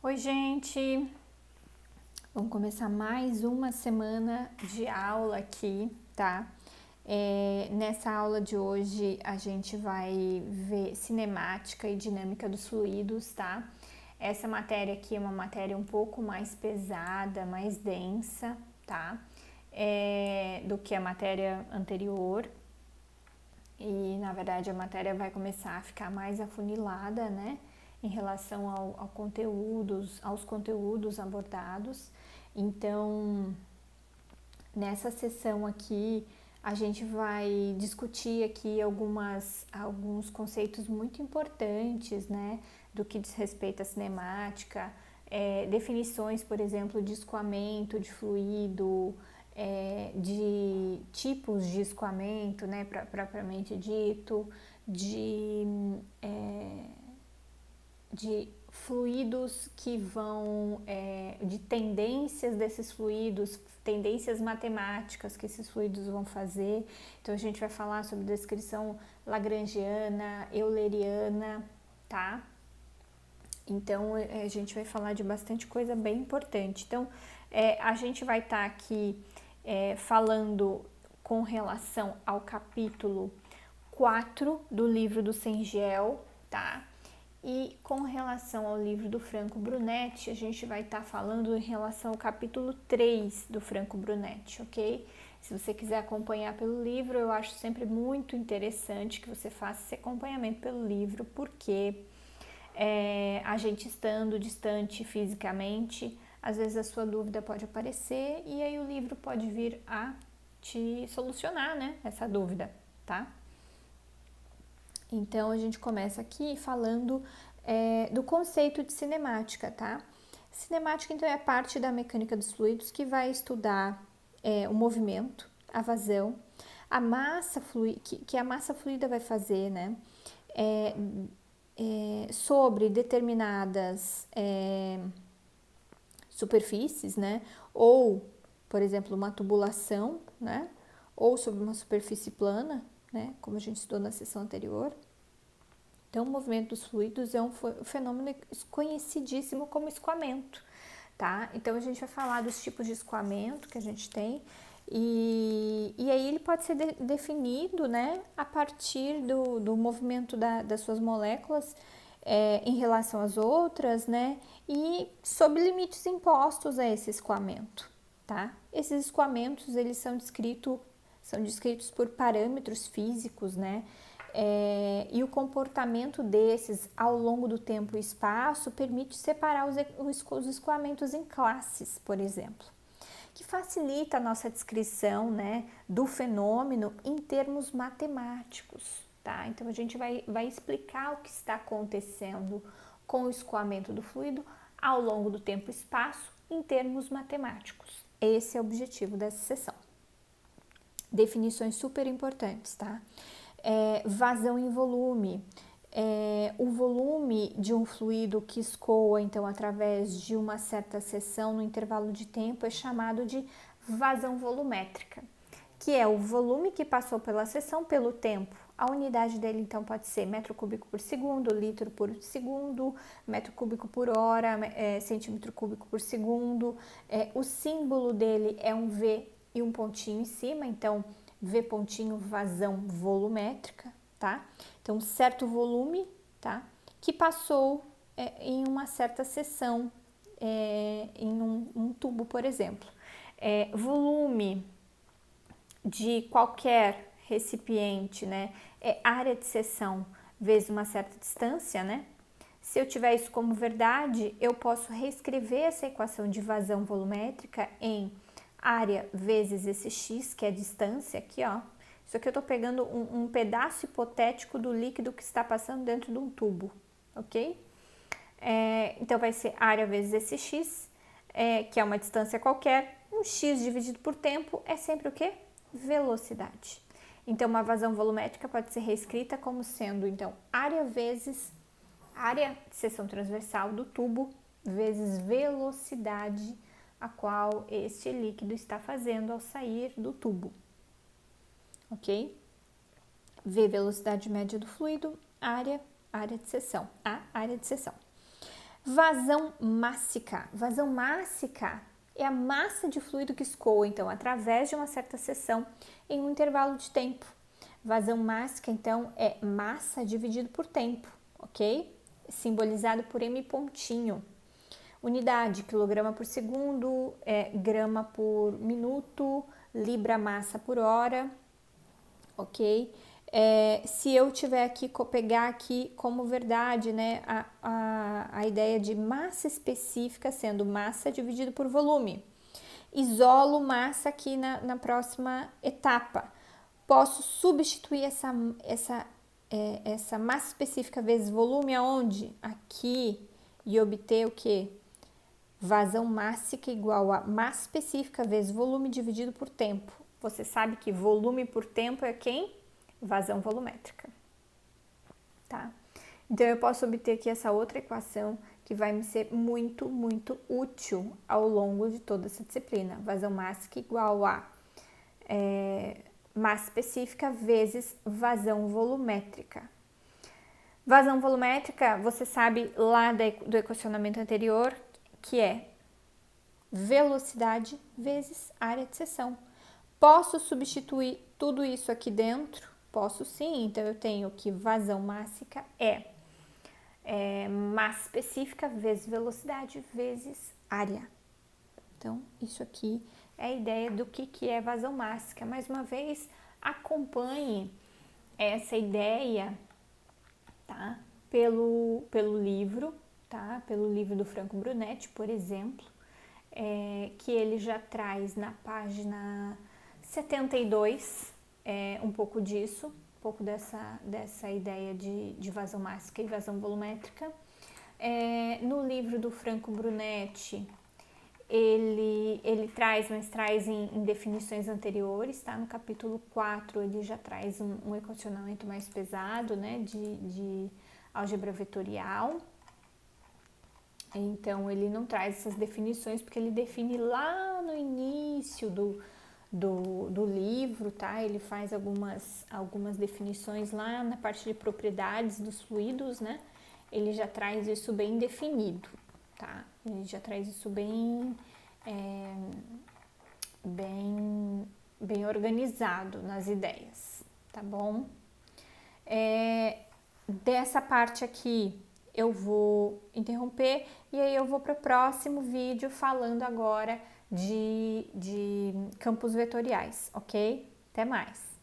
Oi, gente! Vamos começar mais uma semana de aula aqui, tá? Nessa aula de hoje a gente vai ver cinemática e dinâmica dos fluidos, tá? Essa matéria aqui é uma matéria um pouco mais pesada, mais densa, tá? Do que a matéria anterior. E na verdade a matéria vai começar a ficar mais afunilada, né? Em relação aos conteúdos abordados. Então, nessa sessão aqui, a gente vai discutir aqui alguns conceitos muito importantes, né, do que diz respeito à cinemática, definições, por exemplo, de escoamento, de fluido, de tipos de escoamento, né, propriamente dito, de fluidos que vão, de tendências desses fluidos, tendências matemáticas que esses fluidos vão fazer. Então a gente vai falar sobre descrição lagrangiana, euleriana, tá? Então a gente vai falar de bastante coisa bem importante. Então a gente vai estar aqui falando com relação ao capítulo 4 do livro do Sengel, tá? E com relação ao livro do Franco Brunetti, a gente vai estar falando em relação ao capítulo 3 do Franco Brunetti, ok? Se você quiser acompanhar pelo livro, eu acho sempre muito interessante que você faça esse acompanhamento pelo livro, porque a gente estando distante fisicamente, às vezes a sua dúvida pode aparecer e aí o livro pode vir a te solucionar, né, essa dúvida, tá? Então, a gente começa aqui falando do conceito de cinemática, tá? Cinemática, então, é parte da mecânica dos fluidos que vai estudar o movimento, a vazão, a massa fluida, que a massa fluida vai fazer, né? Sobre determinadas superfícies, né? Ou, por exemplo, uma tubulação, né? Ou sobre uma superfície plana, né? Como a gente estudou na sessão anterior. Então, o movimento dos fluidos é um fenômeno conhecidíssimo como escoamento, tá? Então, a gente vai falar dos tipos de escoamento que a gente tem e aí ele pode ser definido, né, a partir do movimento das suas moléculas em relação às outras, né, e sob limites impostos a esse escoamento, tá? Esses escoamentos, eles são descritos por parâmetros físicos, né, e o comportamento desses ao longo do tempo e espaço permite separar os escoamentos em classes, por exemplo, que facilita a nossa descrição, né, do fenômeno em termos matemáticos, tá? Então a gente vai explicar o que está acontecendo com o escoamento do fluido ao longo do tempo e espaço em termos matemáticos. Esse é o objetivo dessa sessão. Definições super importantes, tá? Vazão em volume. O volume de um fluido que escoa, então, através de uma certa seção no intervalo de tempo é chamado de vazão volumétrica, que é o volume que passou pela seção pelo tempo. A unidade dele, então, pode ser metro cúbico por segundo, litro por segundo, metro cúbico por hora, centímetro cúbico por segundo. O símbolo dele é um V e um pontinho em cima, então V pontinho, vazão volumétrica, tá? Então, certo volume, tá? Que passou em uma certa seção, em um tubo, por exemplo. Volume de qualquer recipiente, né? É área de seção vezes uma certa distância, né? Se eu tiver isso como verdade, eu posso reescrever essa equação de vazão volumétrica em área vezes esse x, que é a distância aqui, ó. Isso aqui eu tô pegando um pedaço hipotético do líquido que está passando dentro de um tubo, ok? Então, vai ser área vezes esse x, que é uma distância qualquer. Um x dividido por tempo é sempre o quê? Velocidade. Então, uma vazão volumétrica pode ser reescrita como sendo, então, área vezes área de seção transversal do tubo vezes velocidade a qual este líquido está fazendo ao sair do tubo, ok? V, velocidade média do fluido, área de seção, a área de seção. Vazão mássica. Vazão mássica é a massa de fluido que escoa, então, através de uma certa seção em um intervalo de tempo. Vazão mássica, então, é massa dividido por tempo, ok? Simbolizado por M pontinho. Unidade, quilograma por segundo, grama por minuto, libra massa por hora, ok? Se eu tiver aqui, pegar aqui como verdade, né, a ideia de massa específica sendo massa dividido por volume. Isolo massa aqui na próxima etapa. Posso substituir essa massa específica vezes volume aonde? Aqui, e obter o que? Vazão mássica igual a massa específica vezes volume dividido por tempo. Você sabe que volume por tempo é quem? Vazão volumétrica, tá? Então, eu posso obter aqui essa outra equação que vai me ser muito, muito útil ao longo de toda essa disciplina. Vazão mássica igual a massa específica vezes vazão volumétrica. Vazão volumétrica, você sabe lá do equacionamento anterior, que é velocidade vezes área de seção. Posso substituir tudo isso aqui dentro? Posso sim, então eu tenho que vazão mássica é massa específica vezes velocidade vezes área. Então, isso aqui é a ideia do que é vazão mássica. Mais uma vez, acompanhe essa ideia, tá? Pelo livro, tá? Pelo livro do Franco Brunetti, por exemplo, que ele já traz na página 72 um pouco disso, um pouco dessa ideia de vazão mássica e vazão volumétrica. No livro do Franco Brunetti, ele traz, mas traz em definições anteriores, tá? No capítulo 4 ele já traz um equacionamento mais pesado, né? De álgebra vetorial. Então, ele não traz essas definições porque ele define lá no início do livro, tá? Ele faz algumas definições lá na parte de propriedades dos fluidos, né? Ele já traz isso bem definido, tá? Ele já traz isso bem organizado nas ideias, tá bom? Dessa parte aqui eu vou interromper e aí eu vou para o próximo vídeo falando agora de campos vetoriais, ok? Até mais!